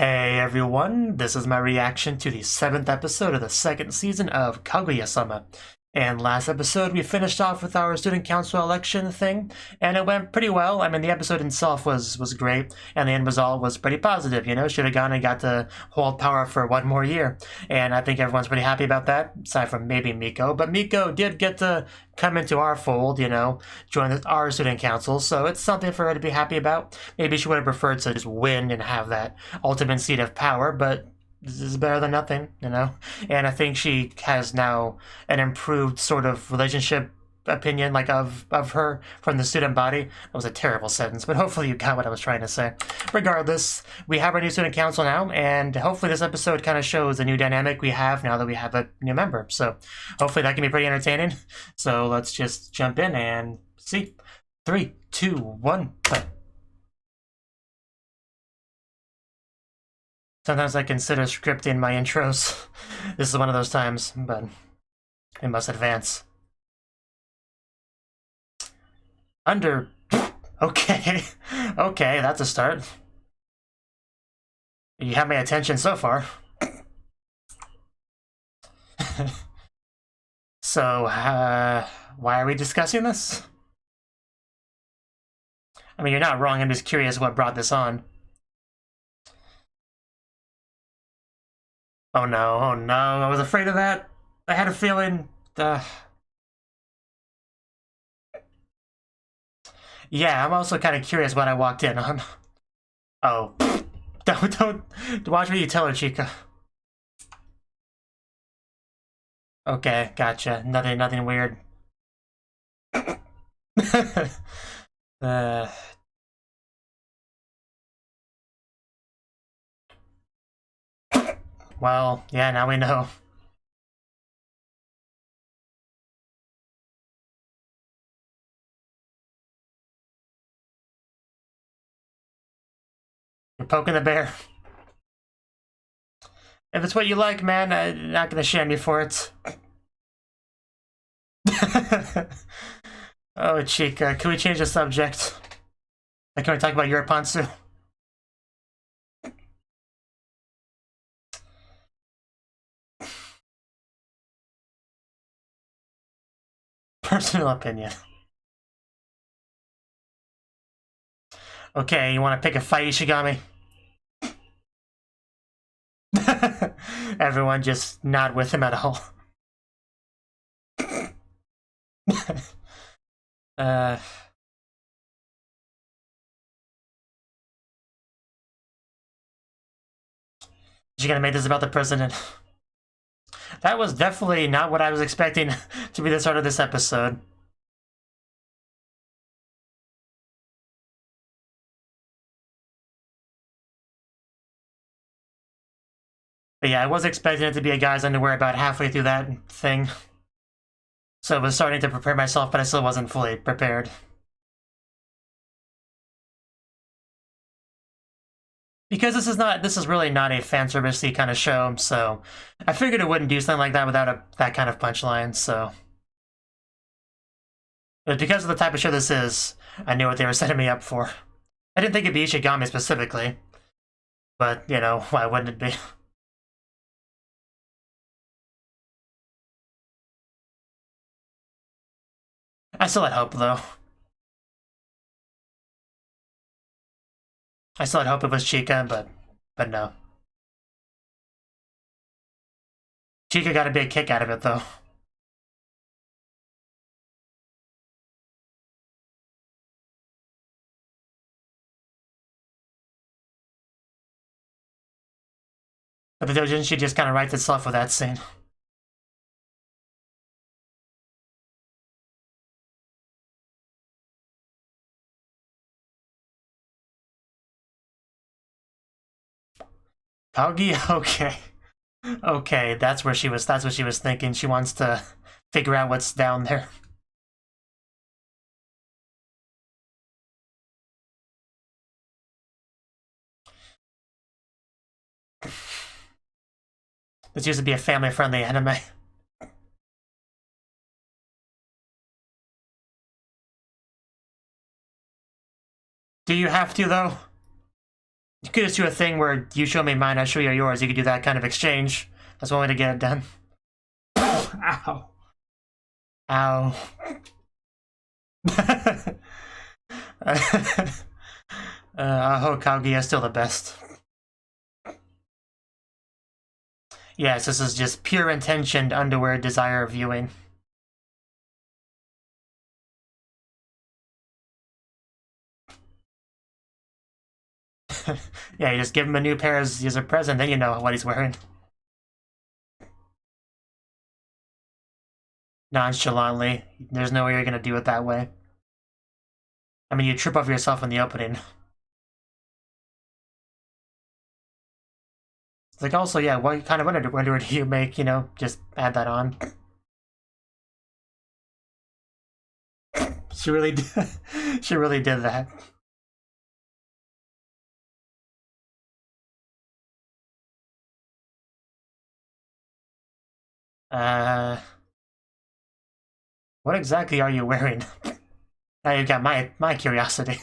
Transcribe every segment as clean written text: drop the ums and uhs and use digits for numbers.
Hey everyone, this is my reaction to the 7th episode of the 2nd season of Kaguya-sama. And last episode we finished off with our student council election thing, and it went pretty well. I mean, the episode itself was great, and the end result was pretty positive, you know? Shirogane got to hold power for one more year, and I think everyone's pretty happy about that, aside from maybe Miko. But Miko did get to come into our fold, you know, join our student council, so it's something for her to be happy about. Maybe she would have preferred to just win and have that ultimate seat of power, but this is better than nothing, you know? And I think she has now an improved sort of relationship opinion, like of her from the student body. That was a terrible sentence, but hopefully you got what I was trying to say. Regardless, we have our new student council now, and hopefully this episode kind of shows the new dynamic we have now that we have a new member. So hopefully that can be pretty entertaining. So let's just jump in and see. 3, 2, 1, play. Sometimes I consider scripting my intros. This is one of those times, but we must advance. Okay. Okay, that's a start. You have my attention so far. So, why are we discussing this? I mean, you're not wrong, I'm just curious what brought this on. Oh no, I was afraid of that. I had a feeling, yeah, I'm also kind of curious what I walked in on. Oh, don't watch what you tell her, Chica. Okay, gotcha. Nothing weird. uh, well, yeah, now we know. You're poking the bear. If it's what you like, man, I'm not gonna shame you for it. Oh, Chica, can we change the subject? Like, can we talk about your Pantsu? Personal opinion. Okay, you want to pick a fight, Ishigami? Everyone just not with him at all. uh... You're gonna make this about the president. That was definitely not what I was expecting to be the start of this episode. But yeah, I was expecting it to be a guy's underwear about halfway through that thing. So I was starting to prepare myself, but I still wasn't fully prepared. Because this is really not a fan service-y kind of show, so I figured it wouldn't do something like that without that kind of punchline, so. But because of the type of show this is, I knew what they were setting me up for. I didn't think it'd be Ishigami specifically, but, you know, why wouldn't it be? I still had hope, though. I still had hope it was Chica, but no. Chica got a big kick out of it, though. But the doujinshi just kind of writes itself with that scene. Kaguya, okay. Okay, that's what she was thinking. She wants to figure out what's down there. This used to be a family-friendly anime. Do you have to, though? You could just do a thing where you show me mine, I show you yours. You could do that kind of exchange. That's one way to get it done. Ow. Ow. Kaguya is still the best. Yes, this is just pure intentioned underwear desire viewing. Yeah, you just give him a new pair as a present, then you know what he's wearing. Nonchalantly. There's no way you're gonna do it that way. I mean, you trip over yourself in the opening. It's like, also, yeah, what kind of underwear do you make, you know? Just add that on. She really did, she really did that. What exactly are you wearing? Now you've got my curiosity.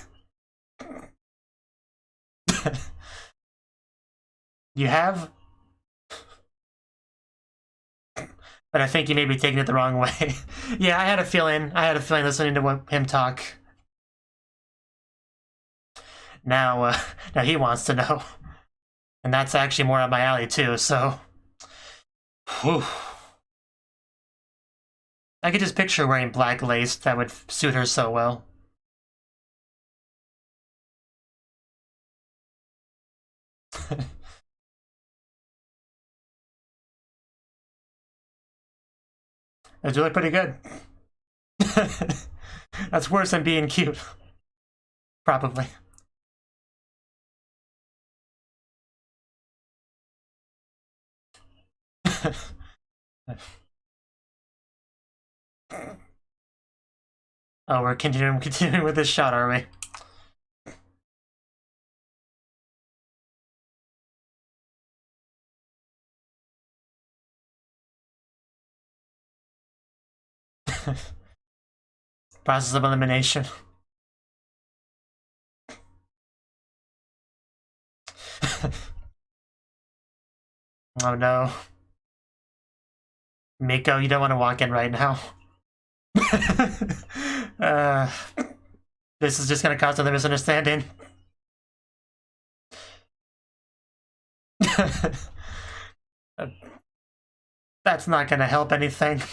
You have? But I think you may be taking it the wrong way. Yeah, I had a feeling listening to him talk. Now he wants to know. And that's actually more up my alley too, so... Whew. I could just picture wearing black lace. That would suit her so well. It's really pretty good. That's worse than being cute. Probably. Oh, we're continuing with this shot, are we? Process of elimination. Oh no. Miko, you don't want to walk in right now. This is just gonna cause another misunderstanding. That's not gonna help anything.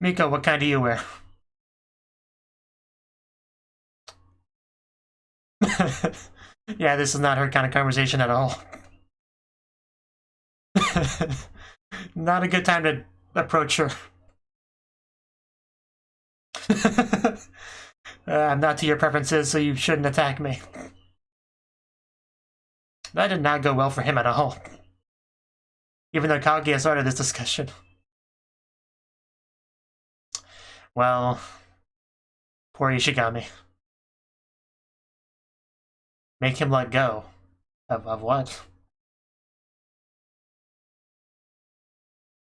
Miko, what kind do you wear? Yeah, this is not her kind of conversation at all. Not a good time to approach her. I'm not to your preferences, so you shouldn't attack me. That did not go well for him at all. Even though Kaguya started this discussion. Well, poor Ishigami. Make him let go. Of what?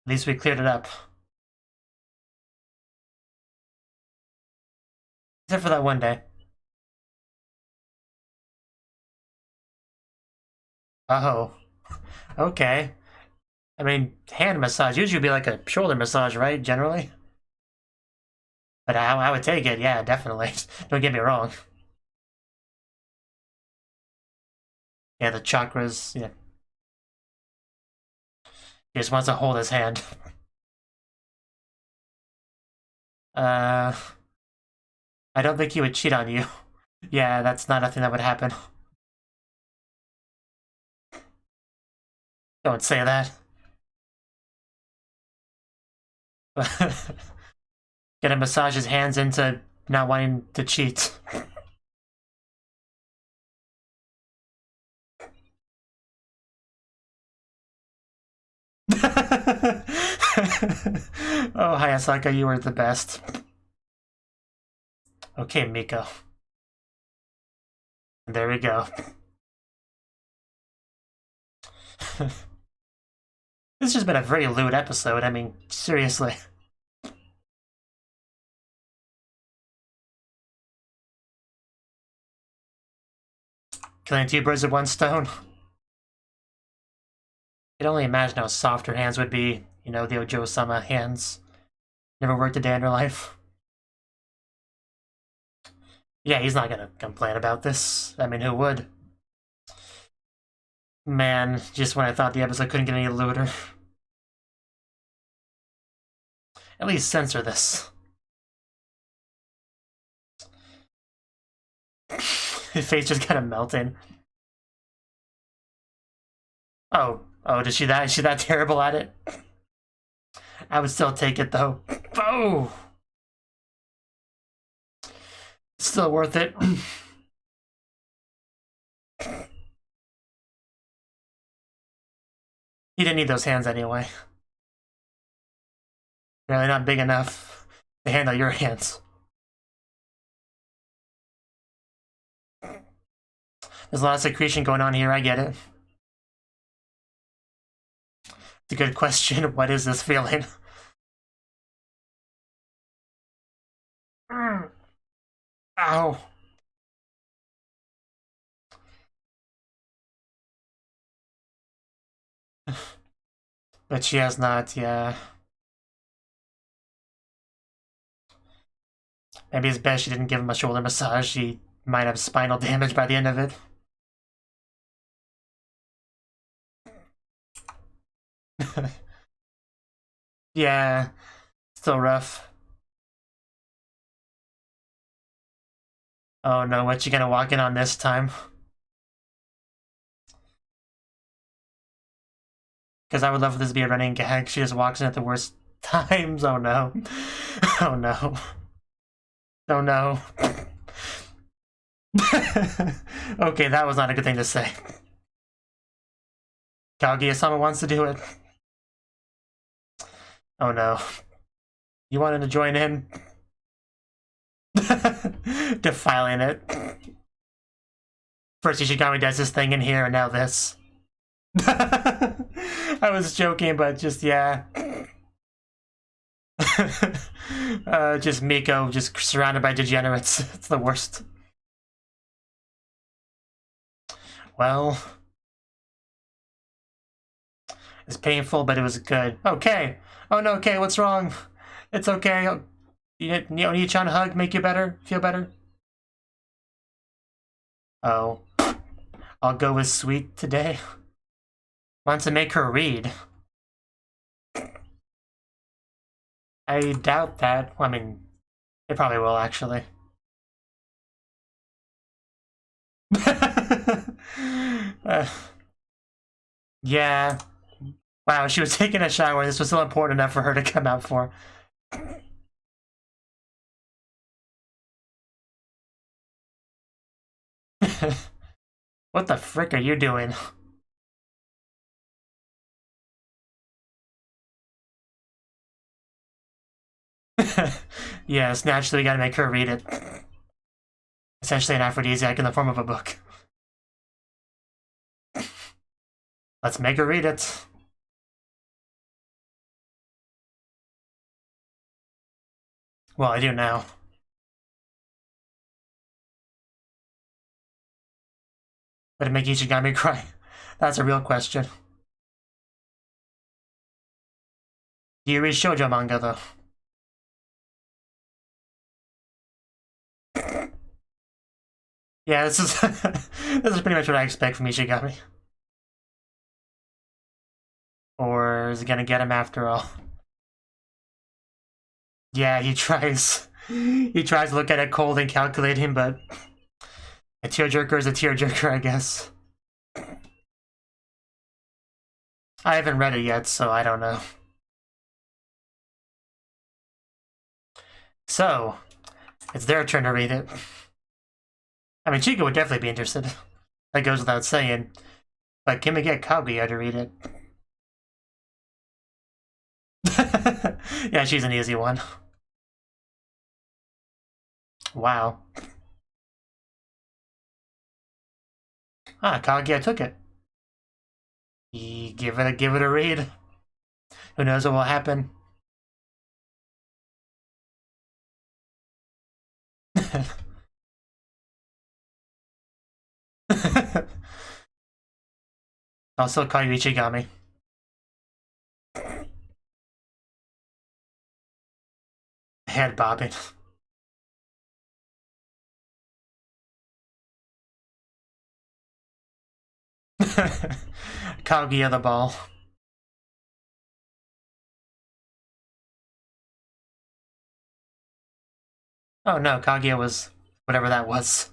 At least we cleared it up. Except for that one day. Oh. Okay. I mean, hand massage usually would be like a shoulder massage, right? Generally. But I would take it, yeah, definitely. Don't get me wrong. Yeah, the chakras, yeah. He just wants to hold his hand. I don't think he would cheat on you. Yeah, that's not a thing that would happen. Don't say that. Gonna massage his hands into not wanting to cheat. Oh, Hayasaka, you were the best. Okay, Miko. There we go. This has just been a very lewd episode, I mean, seriously. Killing two birds with one stone. I can only imagine how soft her hands would be. You know, the Ojo-sama hands. Never worked a day in her life. Yeah, he's not gonna complain about this. I mean, who would? Man, just when I thought the episode couldn't get any lewder. At least censor this. His face just kind of melting. Oh, is she that terrible at it? I would still take it though. Oh! Still worth it. He didn't need those hands anyway. Really not big enough to handle your hands. There's a lot of secretion going on here, I get it. It's a good question. What is this feeling? Ow. But she has not, yeah. Maybe it's best she didn't give him a shoulder massage. She might have spinal damage by the end of it. Yeah, still rough. Oh no, what you gonna walk in on this time? Because I would love for this to be a running gag. She just walks in at the worst times. Oh no. Oh no. Oh no. Okay, that was not a good thing to say. Kaguya-sama wants to do it. Oh no. You wanted to join in? Defiling it. First Ishigami does this thing in here, and now this. I was joking, but just, yeah. Just Miko, just surrounded by degenerates. It's the worst. Well, it's painful, but it was good. Okay. Oh no, okay, what's wrong? It's okay. Oni-chan hug make you better? Feel better? Oh. I'll go with sweet today. Wants to make her read. I doubt that. Well, I mean, it probably will, actually. Yeah. Wow, she was taking a shower. This was still important enough for her to come out for. What the frick are you doing? Yes, naturally we gotta make her read it. Essentially an aphrodisiac in the form of a book. Let's make her read it. Well, I do now. But it make Ishigami cry? That's a real question. Do you read shoujo manga, though? Yeah, this is this is pretty much what I expect from Ishigami. Or is it gonna get him after all? Yeah, he tries. He tries to look at it cold and calculating, but a tearjerker is a tearjerker, I guess. I haven't read it yet, so I don't know. So, it's their turn to read it. I mean, Chico would definitely be interested. That goes without saying. But can we get Kaguya to read it? Yeah, she's an easy one. Wow. Ah, Kaguya took it. Give it a read. Who knows what will happen? Also call you Ichigami. Head bobbing. Kaguya the ball. Oh no, Kaguya was whatever that was.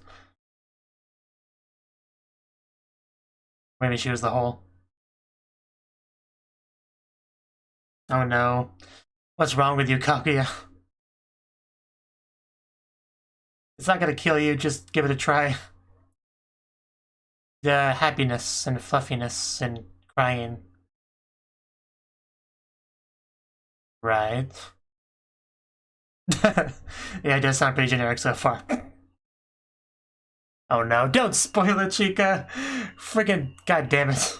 Maybe she was the hole. Oh no. What's wrong with you, Kaguya? It's not gonna kill you, just give it a try. The happiness and fluffiness and crying. Right. Yeah, it does sound pretty generic so far. Oh no, don't spoil it, Chica! Friggin' goddamn it.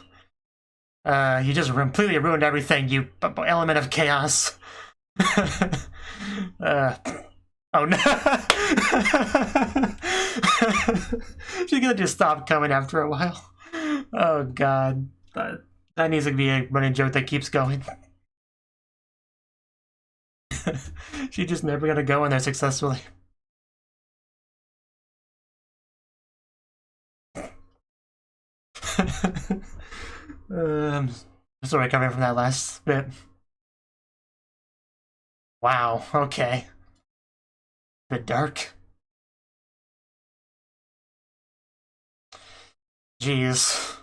You just completely ruined everything, you element of chaos. Oh no! She's gonna just stop coming after a while. Oh god. That needs to be a running joke that keeps going. She's just never gonna go in there successfully. I'm still recovering from that last bit. Wow, okay. Bit dark. Jeez.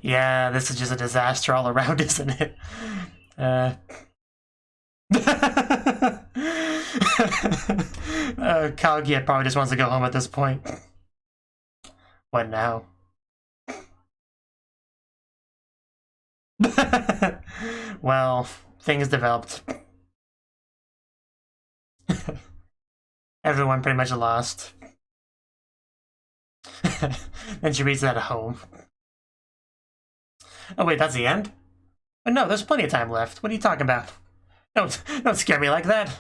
Yeah, this is just a disaster all around, isn't it? Kaguya probably just wants to go home at this point. What now? Well, things developed. Everyone pretty much lost. Then she reads that at home. Oh wait, that's the end? Oh, no, there's plenty of time left. What are you talking about? Don't scare me like that.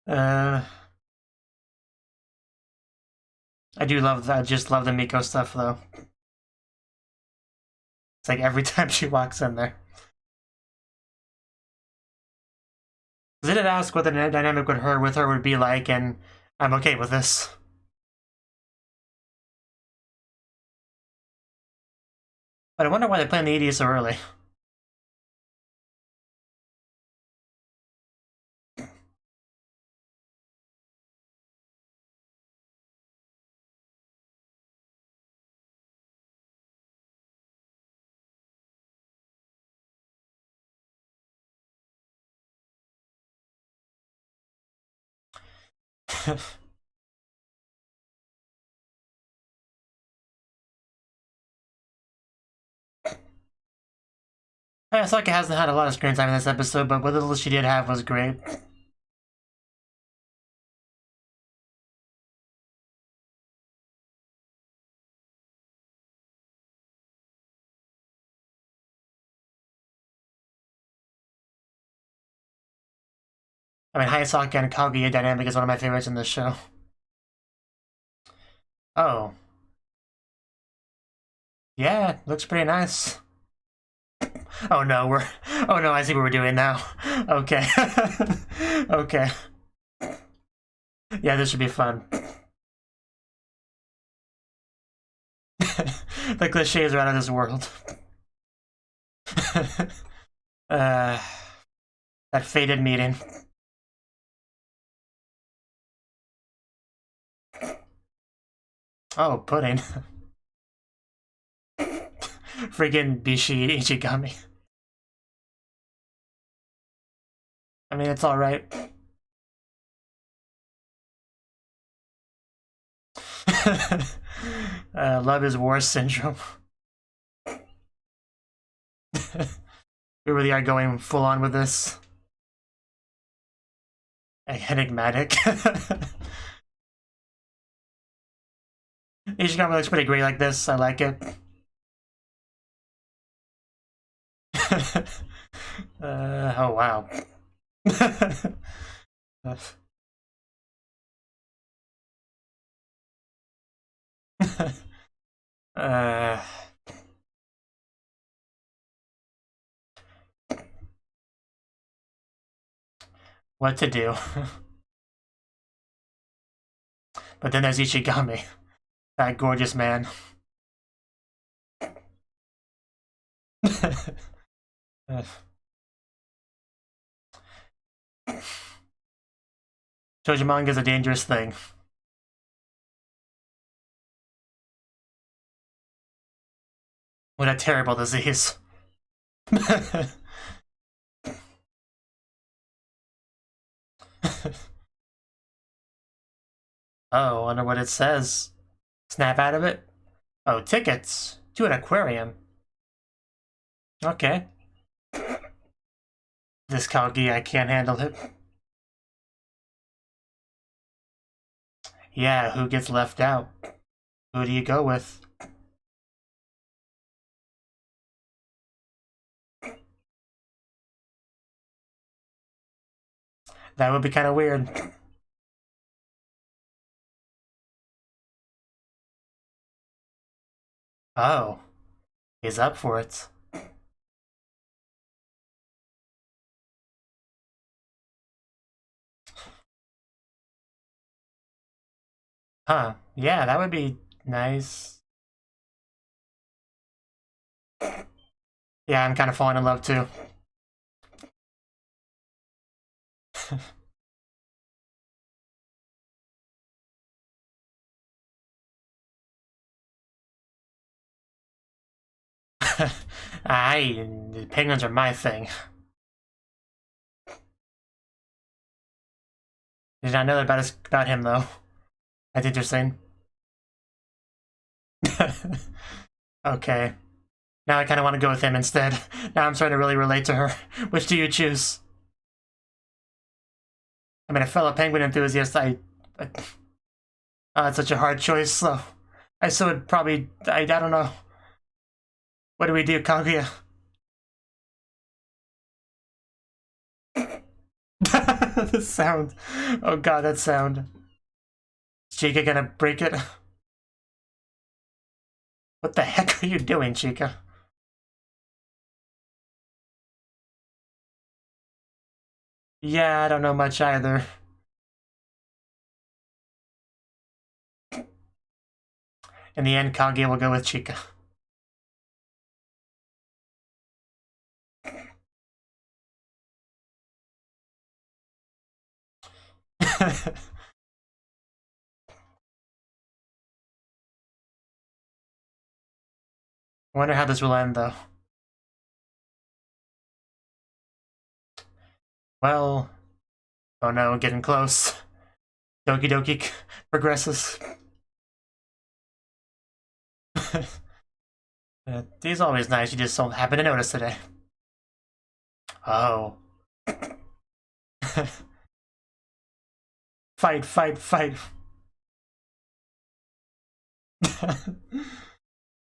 I do love that. I just love the Miko stuff though. It's like every time she walks in there. Did it ask what the dynamic with her would be like, and I'm okay with this. But I wonder why they planned the ED so early. Sokka hasn't had a lot of screen time in this episode, but what little she did have was great. I mean, Hayasaka and Kaguya dynamic is one of my favorites in this show. Oh. Yeah, looks pretty nice. Oh no, oh no, I see what we're doing now. Okay. Okay. Yeah, this should be fun. The cliches are out of this world. That fated meeting. Oh, pudding. Friggin' Bishi Ichigami. I mean, it's alright. Love is war syndrome. We really are going full on with this. Enigmatic. Ishigami looks pretty great like this. I like it. Oh wow. uh, what to do? But then there's Ishigami, that gorgeous man. Shoujo manga is a dangerous thing. What a terrible disease. Oh, I wonder what it says. Snap out of it? Oh, tickets to an aquarium. Okay. This Kaguya, I can't handle it. Yeah, who gets left out? Who do you go with? That would be kind of weird. Oh, he's up for it. Huh, yeah, that would be nice. Yeah, I'm kind of falling in love too. The penguins are my thing. Did not know about him though. That's interesting. Okay. Now I kind of want to go with him instead. Now I'm starting to really relate to her. Which do you choose? I mean, a fellow penguin enthusiast, it's such a hard choice, so I still would probably, I don't know. What do we do, Kaguya? The sound. Oh god, that sound. Is Chica gonna break it? What the heck are you doing, Chica? Yeah, I don't know much either. In the end, Kaguya will go with Chica. I wonder how this will end, though. Well, oh no, getting close. Doki Doki progresses. He's always nice, you just don't happen to notice today. Oh. Fight, fight, fight.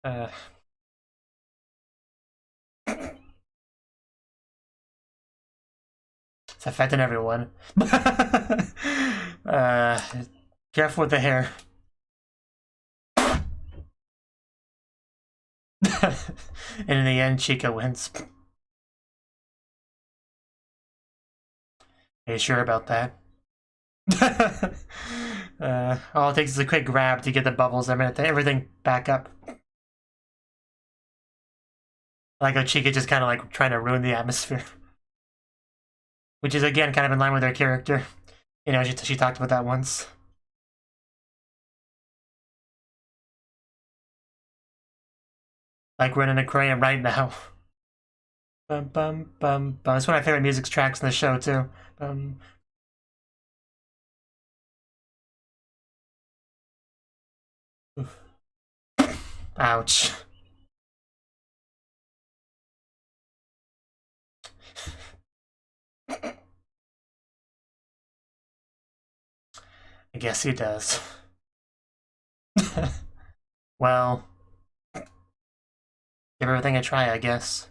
uh. It's affecting everyone. Careful with the hair. And in the end, Chica wins. Are you sure about that? All it takes is a quick grab to get the bubbles and everything back up. Like how Chica just kind of like trying to ruin the atmosphere. Which is again kind of in line with her character. You know, she talked about that once. Like we're in an aquarium right now. Bum bum bum bum. It's one of my favorite music tracks in the show too. Bum. Ouch. I guess he does. Well, give everything a try, I guess.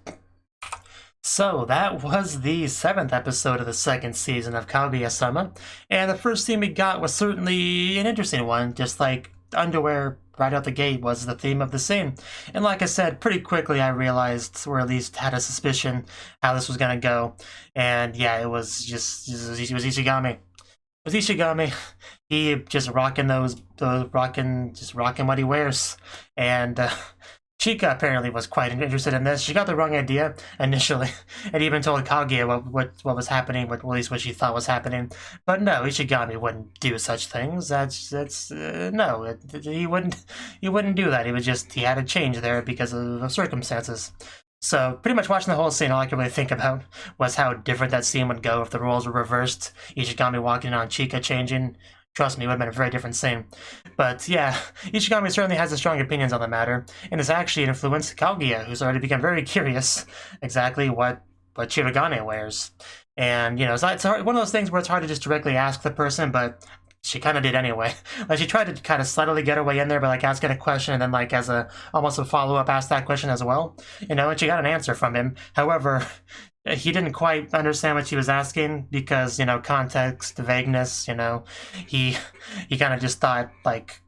So that was the 7th episode of the 2nd season of Kaguya-sama, and the first theme we got was certainly an interesting one, just like underwear right out the gate was the theme of the scene. And like I said, pretty quickly I realized, or at least had a suspicion, how this was gonna go. And yeah, it was Ishigami. It was Ishigami. He just rocking rocking what he wears. And Chika apparently was quite interested in this. She got the wrong idea initially, and even told Kaguya what was happening, at least what she thought was happening. But no, Ishigami wouldn't do such things. No, he wouldn't do that. He had a change there because of circumstances. So pretty much watching the whole scene, all I could really think about was how different that scene would go if the roles were reversed. Ishigami walking on Chika changing. Trust me, it would have been a very different scene. But yeah, Ishigami certainly has strong opinions on the matter, and has actually influenced Kaguya, who's already become very curious exactly what Shirogane wears. And, you know, it's hard, one of those things where it's hard to just directly ask the person, but she kind of did anyway. Like, she tried to kind of subtly get her way in there by, like, asking a question, and then, like, as almost a follow-up, ask that question as well. You know, and she got an answer from him. However, he didn't quite understand what she was asking because, you know, context, vagueness, you know, he kind of just thought, like,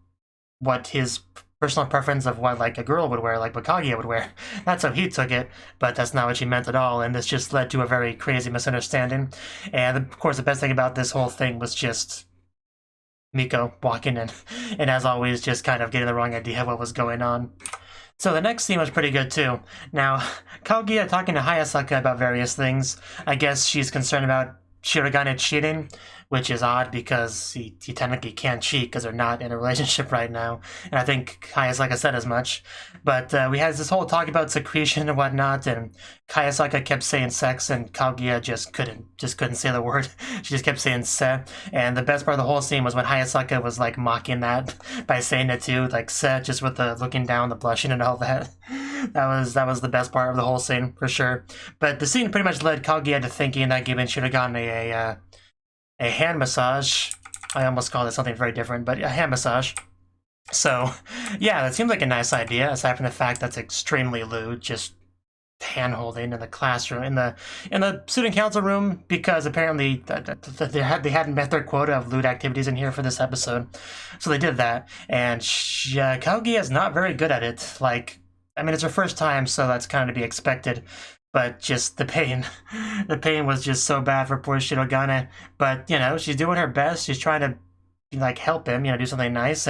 what his personal preference of what, like, a girl would wear, like what Kaguya would wear. That's how he took it, but that's not what she meant at all, and this just led to a very crazy misunderstanding. And, of course, the best thing about this whole thing was just Miko walking in, and as always, just kind of getting the wrong idea of what was going on. So the next scene was pretty good too. Now, Kaguya talking to Hayasaka about various things. I guess she's concerned about Shirogane cheating, which is odd because he technically can't cheat because they're not in a relationship right now. And I think Hayasaka said as much. But we had this whole talk about secretion and whatnot, and Hayasaka kept saying sex, and Kaguya just couldn't say the word. She just kept saying se. And the best part of the whole scene was when Hayasaka was like mocking that by saying it too, like se, just with the looking down, the blushing and all that. That was the best part of the whole scene for sure. But the scene pretty much led Kaguya to thinking that giving Shirogane a hand massage. I almost called it something very different, but a hand massage. So, yeah, that seems like a nice idea, aside from the fact that's extremely lewd, just hand-holding in the classroom, in the student council room, because apparently they hadn't met their quota of lewd activities in here for this episode. So they did that, and Kaguya is not very good at it. Like, I mean, it's her first time, so that's kind of to be expected. But just the pain was just so bad for poor Shirogane. But, you know, she's doing her best. She's trying to, like, help him, you know, do something nice.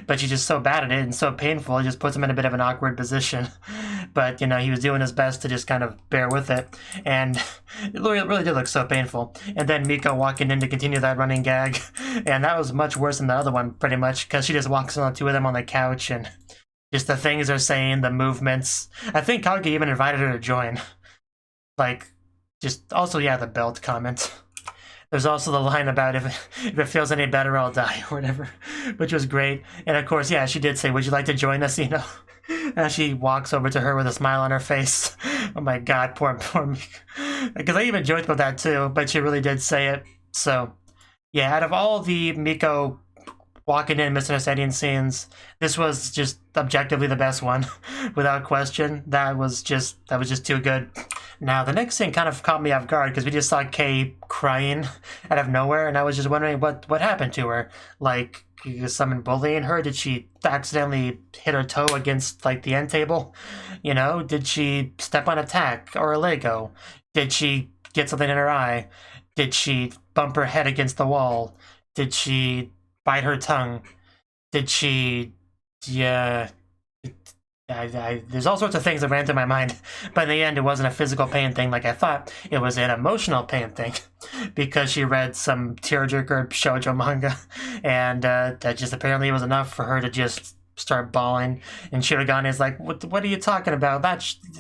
But she's just so bad at it and so painful, it just puts him in a bit of an awkward position. But, you know, he was doing his best to just kind of bear with it. And it really did look so painful. And then Miko walking in to continue that running gag. And that was much worse than the other one, pretty much, because she just walks on the two of them on the couch and just the things they're saying, the movements. I think Kaguya even invited her to join. Like, just also, yeah, the belt comment. There's also the line about if it feels any better, I'll die, or whatever, which was great. And of course, yeah, she did say, would you like to join us, you know? And she walks over to her with a smile on her face. Oh my god, poor Miko. Because I even joked about that too, but she really did say it. So, yeah, out of all the Miko walking in misunderstanding scenes, this was just objectively the best one, without question. That was just too good. Now, the next scene kind of caught me off guard because we just saw Kei crying out of nowhere, and I was just wondering what happened to her. Like, is someone bullying her? Did she accidentally hit her toe against, like, the end table? You know, did she step on a tack or a Lego? Did she get something in her eye? Did she bump her head against the wall? Did she bite her tongue? Did she... Yeah... there's all sorts of things that ran through my mind, but in the end it wasn't a physical pain thing like I thought. It was an emotional pain thing because she read some tearjerker shoujo manga, and that just apparently was enough for her to just start bawling. And Shirogane is like, what are you talking about?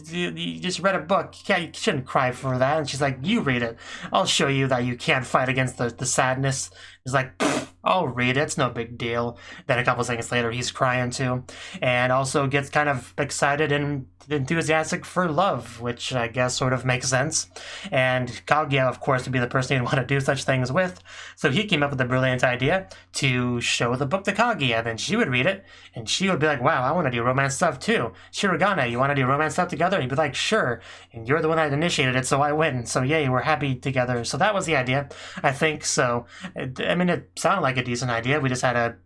You just read a book. You shouldn't cry for that. And she's like, you read it. I'll show you that you can't fight against the sadness. It's like, pfft. I'll read it, it's no big deal. Then a couple seconds later, he's crying too, and also gets kind of excited and enthusiastic for love, which I guess sort of makes sense. And Kaguya, of course, would be the person you'd want to do such things with, so he came up with the brilliant idea to show the book to Kaguya, then she would read it, and she would be like, wow, I want to do romance stuff too. Shirogane, you want to do romance stuff together? And he'd be like, sure, and you're the one that initiated it, so I win, so yay, we're happy together. So that was the idea, I think. So, I mean, it sounded like a decent idea. We just had to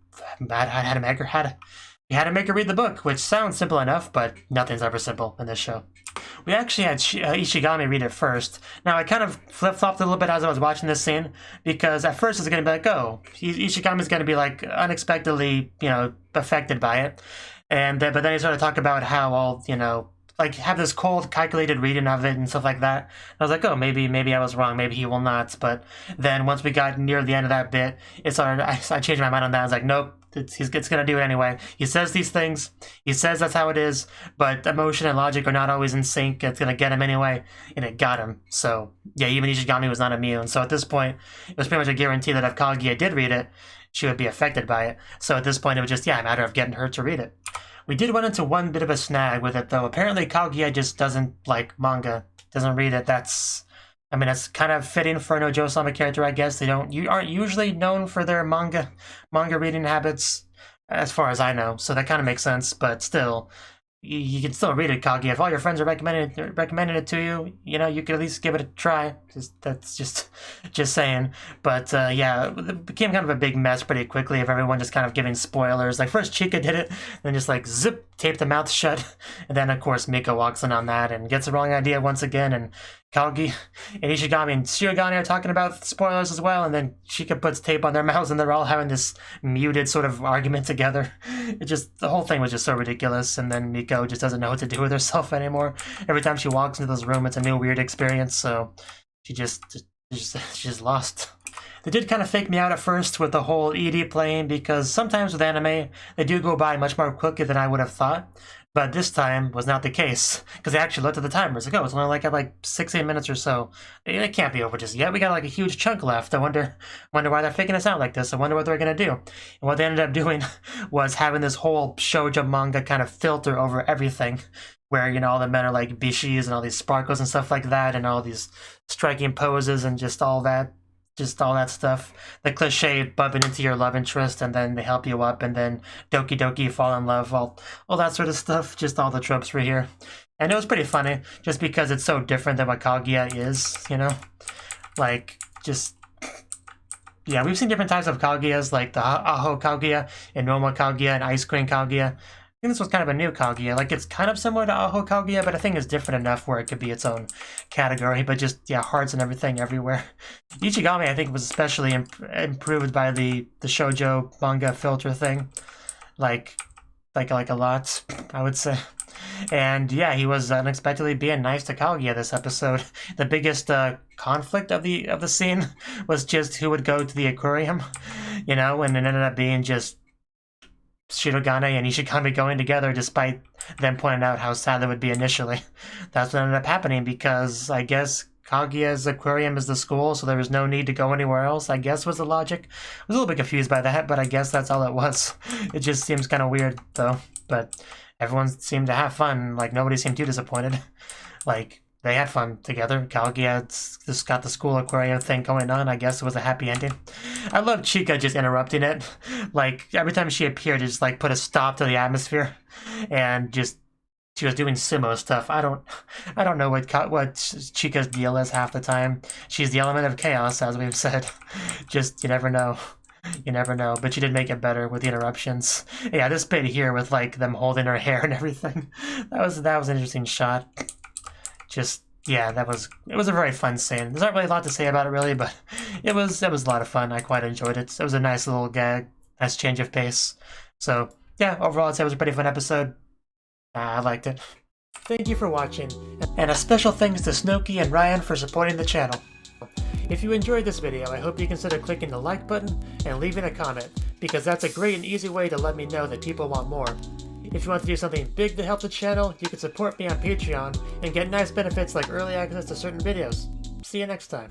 make her read the book, which sounds simple enough, but nothing's ever simple in this show. We actually had Ishigami read it first. Now, I kind of flip-flopped a little bit as I was watching this scene, because at first it's going to be like, oh, Ishigami's going to be, like, unexpectedly, you know, affected by it. And but then he started to talk about how all, you know, like, have this cold, calculated reading of it and stuff like that. I was like, oh, maybe I was wrong. Maybe he will not. But then once we got near the end of that bit, I changed my mind on that. I was like, nope, it's going to do it anyway. He says these things. He says that's how it is. But emotion and logic are not always in sync. It's going to get him anyway. And it got him. So, yeah, even Ishigami was not immune. So at this point, it was pretty much a guarantee that if Kaguya did read it, she would be affected by it. So at this point, it was just, yeah, a matter of getting her to read it. We did run into one bit of a snag with it, though. Apparently, Kaguya just doesn't like manga, doesn't read it. That's kind of fitting for an Ojo-sama character, I guess. You aren't usually known for their manga reading habits, as far as I know. So that kind of makes sense. But still, you can still read it, Kaguya. If all your friends are recommending it to you, you know, you could at least give it a try. That's just saying. But yeah, it became kind of a big mess pretty quickly of everyone just kind of giving spoilers. Like, first Chika did it, then just like zip, taped the mouth shut, and then of course Miko walks in on that and gets the wrong idea once again, and Kaguya and Ishigami and Shirogane are talking about spoilers as well, and then Chika puts tape on their mouths and they're all having this muted sort of argument together. The whole thing was just so ridiculous, and then Miko just doesn't know what to do with herself anymore. Every time she walks into this room, it's a new weird experience, so she's just lost. They did kind of fake me out at first with the whole ED playing, because sometimes with anime, they do go by much more quickly than I would have thought. But this time was not the case, because they actually looked at the timer. It's like, oh, it's only like at like 6-8 minutes or so. It can't be over just yet. We got like a huge chunk left. I wonder why they're faking us out like this. I wonder what they're going to do. And what they ended up doing was having this whole shoujo manga kind of filter over everything, where, you know, all the men are like bishis and all these sparkles and stuff like that, and all these striking poses and just all that stuff. The cliche bumping into your love interest and then they help you up, and then doki doki, fall in love, all that sort of stuff. Just all the tropes were here. And it was pretty funny, just because it's so different than what Kaguya is, you know? Like, just... yeah, we've seen different types of Kaguyas, like the Aho Kaguya and normal Kaguya and ice cream Kaguya. I think this was kind of a new Kaguya. Like, it's kind of similar to Aho Kaguya, but I think it's different enough where it could be its own category. But just, yeah, hearts and everything everywhere. Ichigami, I think, was especially improved by the shoujo manga filter thing. Like a lot, I would say. And yeah, he was unexpectedly being nice to Kaguya this episode. The biggest conflict of the scene was just who would go to the aquarium, you know, and it ended up being just Shirogane and Ishigami going together, despite them pointing out how sad they would be initially. That's what ended up happening, because I guess Kaguya's aquarium is the school, so there was no need to go anywhere else, I guess was the logic. I was a little bit confused by that, but I guess that's all it was. It just seems kind of weird, though. But everyone seemed to have fun. Like, nobody seemed too disappointed. Like, they had fun together. Kaguya just got the school aquarium thing going on. I guess it was a happy ending. I love Chika just interrupting it. Like, every time she appeared, it just, like, put a stop to the atmosphere. And just, she was doing sumo stuff. I don't know what Chika's deal is half the time. She's the element of chaos, as we've said. Just, you never know. You never know, but she did make it better with the interruptions. Yeah, this bit here with, like, them holding her hair and everything. That was an interesting shot. Just, yeah, it was a very fun scene. There's not really a lot to say about it, really, but it was a lot of fun. I quite enjoyed it. It was a nice little gag, nice change of pace. So, yeah, overall, I'd say it was a pretty fun episode. I liked it. Thank you for watching, and a special thanks to Cnouki and Ryan for supporting the channel. If you enjoyed this video, I hope you consider clicking the like button and leaving a comment, because that's a great and easy way to let me know that people want more. If you want to do something big to help the channel, you can support me on Patreon and get nice benefits like early access to certain videos. See you next time.